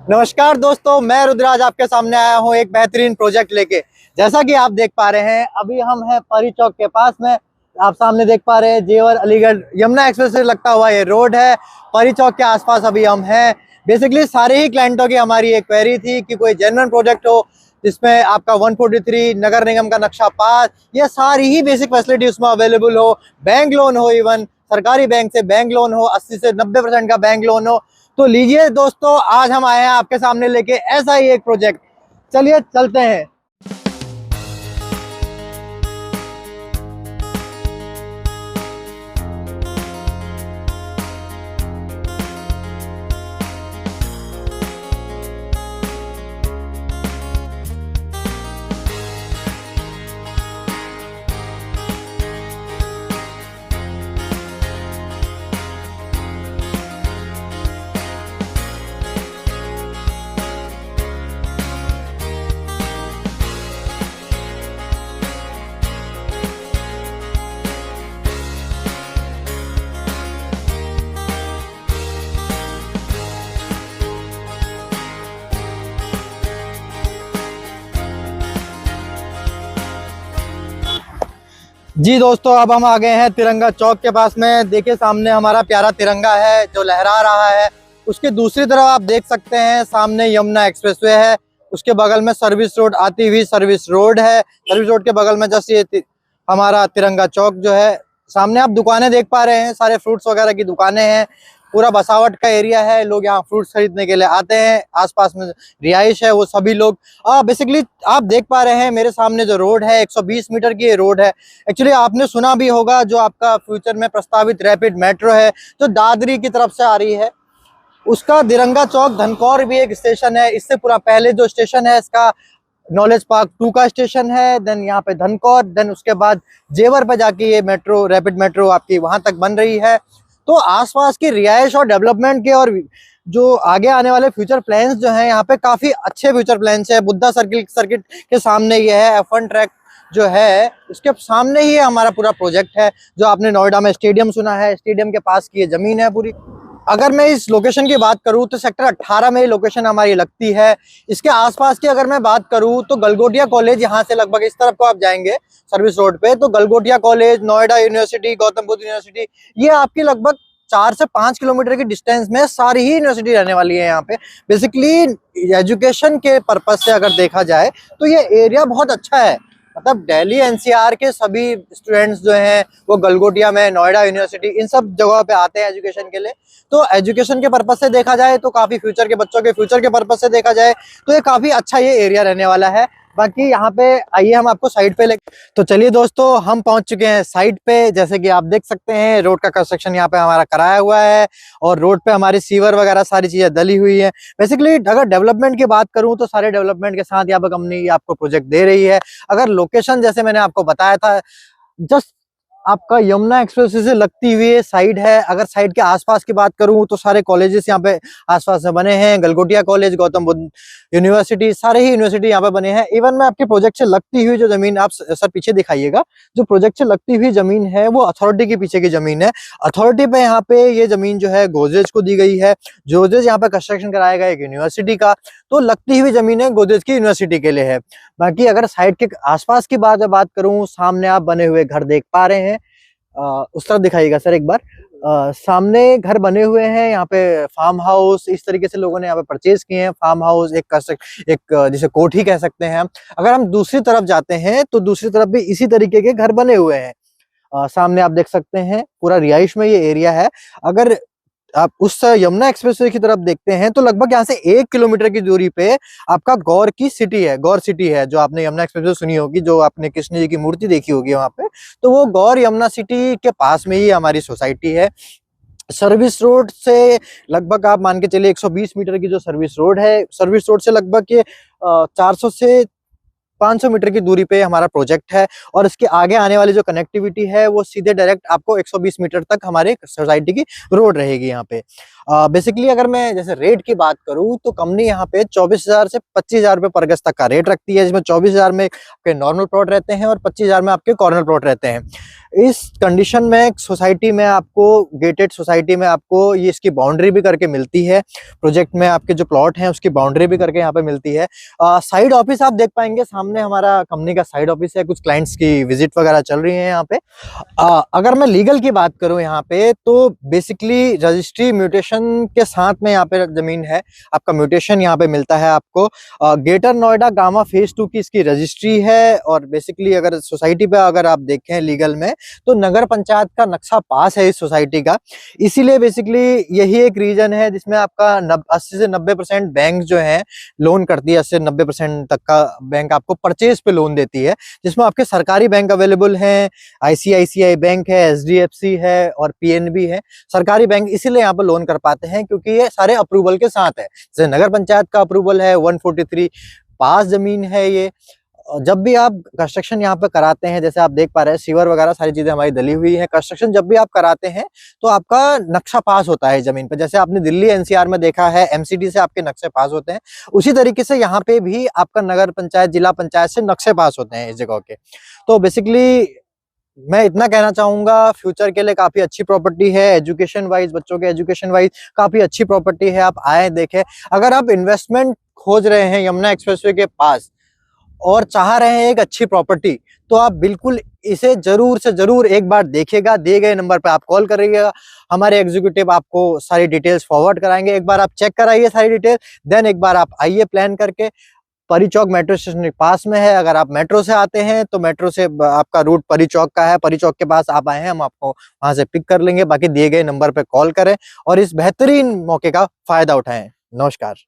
नमस्कार दोस्तों, मैं रुद्राज आपके सामने आया हूँ एक बेहतरीन प्रोजेक्ट लेके। जैसा कि आप देख पा रहे हैं, अभी हम हैं परी चौक के पास में। आप सामने देख पा रहे हैं जेवर अलीगढ़ यमुना एक्सप्रेस से लगता हुआ ये रोड है। परी चौक के आसपास अभी हम हैं। बेसिकली सारे ही क्लाइंटों की हमारी एक क्वेरी थी कि कोई जेन्युइन प्रोजेक्ट हो जिसमें आपका 143 नगर निगम का नक्शा पास, ये सारी ही बेसिक फैसिलिटी उसमें अवेलेबल हो। बैंक लोन हो, इवन सरकारी बैंक से बैंक लोन हो, 80 से 90% का बैंक लोन हो। तो लीजिए दोस्तों, आज हम आए हैं आपके सामने लेके ऐसा ही एक प्रोजेक्ट। चलिए चलते हैं। जी दोस्तों, अब हम आ गए हैं तिरंगा चौक के पास में। देखिए सामने हमारा प्यारा तिरंगा है जो लहरा रहा है। उसके दूसरी तरफ आप देख सकते हैं सामने यमुना एक्सप्रेसवे है। उसके बगल में सर्विस रोड आती हुई सर्विस रोड है। सर्विस रोड के बगल में जैसे ये हमारा तिरंगा चौक जो है। सामने आप दुकानें देख पा रहे हैं, सारे फ्रूट्स वगैरह की दुकानें हैं। पूरा बसावट का एरिया है, लोग यहाँ फ्रूट्स खरीदने के लिए आते हैं। आसपास में रिहाइश है, वो सभी लोग बेसिकली आप देख पा रहे हैं मेरे सामने जो रोड है 120 मीटर की ये रोड है। एक्चुअली आपने सुना भी होगा जो आपका फ्यूचर में प्रस्तावित रैपिड मेट्रो है जो दादरी की तरफ से आ रही है, उसका तिरंगा चौक धनकौर भी एक स्टेशन है। इससे पूरा पहले जो स्टेशन है इसका नॉलेज पार्क 2 का स्टेशन है। देन यहाँ पे धनकौर, देन उसके बाद जेवर पे जाके ये मेट्रो रैपिड मेट्रो आपकी वहां तक बन रही है। तो आसपास की रिहाइश और डेवलपमेंट के और जो आगे आने वाले फ्यूचर प्लान्स जो हैं, यहाँ पे काफी अच्छे फ्यूचर प्लान्स है। बुद्धा सर्किट के सामने ये है। F1 ट्रैक जो है उसके सामने ही हमारा पूरा प्रोजेक्ट है। जो आपने नोएडा में स्टेडियम सुना है, स्टेडियम के पास की ये जमीन है पूरी। अगर मैं इस लोकेशन की बात करूं तो सेक्टर 18 में ये लोकेशन हमारी लगती है। इसके आसपास की अगर मैं बात करूं तो गलगोटिया कॉलेज, यहाँ से लगभग इस तरफ को आप जाएंगे सर्विस रोड पे तो Galgotia college, Noida university, Gautam Buddha university, ये आपकी लगभग 4 से 5 किलोमीटर की डिस्टेंस में सारी ही यूनिवर्सिटी रहने वाली है यहाँ पे। बेसिकली एजुकेशन के पर्पज से अगर देखा जाए तो ये एरिया बहुत अच्छा है। मतलब दिल्ली एनसीआर के सभी स्टूडेंट्स जो हैं वो गलगोटिया में, नोएडा यूनिवर्सिटी, इन सब जगहों पे आते हैं एजुकेशन के लिए। तो एजुकेशन के पर्पज से देखा जाए तो काफी फ्यूचर के बच्चों के फ्यूचर के पर्पज से देखा जाए तो ये काफी अच्छा ये एरिया रहने वाला है। बाकी यहाँ पे आइए हम आपको साइड पे ले। तो चलिए दोस्तों, हम पहुंच चुके हैं साइड पे। जैसे कि आप देख सकते हैं रोड का कंस्ट्रक्शन यहाँ पे हमारा कराया हुआ है और रोड पे हमारी सीवर वगैरह सारी चीजें डली हुई है। बेसिकली अगर डेवलपमेंट की बात करूं तो सारे डेवलपमेंट के साथ यहाँ पे कंपनी आपको प्रोजेक्ट दे रही है। अगर लोकेशन जैसे मैंने आपको बताया था, जस्ट आपका यमुना एक्सप्रेस से लगती हुई साइड है। अगर साइड के आसपास की बात करूं तो सारे कॉलेजेस यहाँ पे आसपास में बने हैं। गलगोटिया कॉलेज, गौतम बुद्ध यूनिवर्सिटी, सारे ही यूनिवर्सिटी यहाँ पे बने हैं। इवन में आपके प्रोजेक्ट से लगती हुई जो जमीन, आप सर पीछे दिखाइएगा, जो प्रोजेक्ट से लगती हुई जमीन है वो अथॉरिटी के पीछे की जमीन है। अथॉरिटी पे यहाँ पे ये जमीन जो है गोदरेज को दी गई है। गोदरेज यहाँ पे कंस्ट्रक्शन कराया गया एक यूनिवर्सिटी का, तो लगती हुई जमीन है गोदरेज की यूनिवर्सिटी के लिए है। बाकी अगर साइड के आसपास की बात करूं, सामने आप बने हुए घर देख पा रहे हैं। उस तरफ दिखाइएगा सर एक बार। सामने घर बने हुए हैं। यहाँ पे फार्म हाउस इस तरीके से लोगों ने यहाँ पे परचेज किए हैं। फार्म हाउस एक जिसे कोठी कह सकते हैं हम। अगर हम दूसरी तरफ जाते हैं तो दूसरी तरफ भी इसी तरीके के घर बने हुए हैं। सामने आप देख सकते हैं पूरा रिहाइश में ये एरिया है। अगर आप उस यमुना एक्सप्रेसवे की तरफ देखते हैं तो लगभग यहाँ से 1 किलोमीटर की दूरी पे आपका गौर की सिटी है, गौर सिटी है। जो आपने यमुना एक्सप्रेसवे सुनी होगी, जो आपने कृष्ण जी की मूर्ति देखी होगी वहां पे, तो वो गौर यमुना सिटी के पास में ही हमारी सोसाइटी है। सर्विस रोड से लगभग आप मान के चलिए 120 मीटर की जो सर्विस रोड है, सर्विस रोड से लगभग ये 400 से 500 मीटर की दूरी पे हमारा प्रोजेक्ट है। और इसके आगे आने वाली जो कनेक्टिविटी है वो सीधे डायरेक्ट आपको 120 मीटर तक हमारे सोसाइटी की रोड रहेगी यहाँ पे। बेसिकली अगर मैं जैसे रेट की बात करूँ तो कंपनी यहाँ पे 24,000 से 25,000 रुपये पर गज तक का रेट रखती है, जिसमें 24,000 में आपके नॉर्मल प्लॉट रहते हैं और 25,000 में आपके कॉर्नर प्लॉट रहते हैं। इस कंडीशन में सोसाइटी में आपको, गेटेड सोसाइटी में आपको ये इसकी बाउंड्री भी करके मिलती है। प्रोजेक्ट में आपके जो प्लॉट हैं उसकी बाउंड्री भी करके यहाँ पे मिलती है। साइड ऑफिस आप देख पाएंगे, सामने हमारा कंपनी का साइड ऑफिस है, कुछ क्लाइंट्स की विजिट वगैरह चल रही है यहाँ पे। अगर मैं लीगल की बात करूँ यहाँ पे, तो बेसिकली रजिस्ट्री म्यूटेशन के साथ में यहाँ पे जमीन है, आपका म्यूटेशन यहाँ पे मिलता है आपको। ग्रेटर नोएडा गामा फेज 2 की इसकी रजिस्ट्री है। और बेसिकली अगर सोसाइटी पे अगर आप देखें लीगल में, तो नगर पंचायत का नक्शा पास है इस सोसाइटी का। इसीलिए बेसिकली यही एक रीजन है जिसमें आपका 80 से 90% बैंक जो है लोन करती है। 80 से 90% तक का बैंक आपको परचेज पे लोन देती है, जिसमें आपके सरकारी बैंक अवेलेबल हैं। ICICI बैंक है, HDFC है और PNB है। सरकारी बैंक इसीलिए यहाँ पर लोन कर पाते हैं क्योंकि ये सारे अप्रूवल के साथ है। जैसे नगर पंचायत का अप्रूवल है, 143 पास जमीन है ये। जब भी आप कंस्ट्रक्शन यहाँ पे कराते हैं, जैसे आप देख पा रहे हैं सीवर वगैरह सारी चीजें हमारी डली हुई है। कंस्ट्रक्शन जब भी आप कराते हैं तो आपका नक्शा पास होता है जमीन पे। जैसे आपने दिल्ली NCR में देखा है, MCD से आपके नक्शे पास होते हैं, उसी तरीके से यहाँ पे भी आपका नगर पंचायत, जिला पंचायत से नक्शे पास होते हैं इस जगह के। तो बेसिकली मैं इतना कहना चाहूंगा, फ्यूचर के लिए काफी अच्छी प्रॉपर्टी है। एजुकेशन वाइज, बच्चों के एजुकेशन वाइज काफी अच्छी प्रॉपर्टी है। आप आए देखें। अगर आप इन्वेस्टमेंट खोज रहे हैं यमुना एक्सप्रेसवे के पास और चाह रहे हैं एक अच्छी प्रॉपर्टी, तो आप बिल्कुल इसे जरूर से जरूर एक बार देखिएगा। दिए गए नंबर पर आप कॉल करिएगा, हमारे एग्जीक्यूटिव आपको सारी डिटेल्स फॉरवर्ड कराएंगे। एक बार आप चेक कराइए सारी डिटेल, देन एक बार आप आइए प्लान करके। परी चौक मेट्रो स्टेशन के पास में है। अगर आप मेट्रो से आते हैं तो मेट्रो से आपका रूट परी चौक का है। परी चौक के पास आप आए हैं, हम आपको वहां से पिक कर लेंगे। बाकी दिए गए नंबर पे कॉल करें और इस बेहतरीन मौके का फायदा उठाएं। नमस्कार।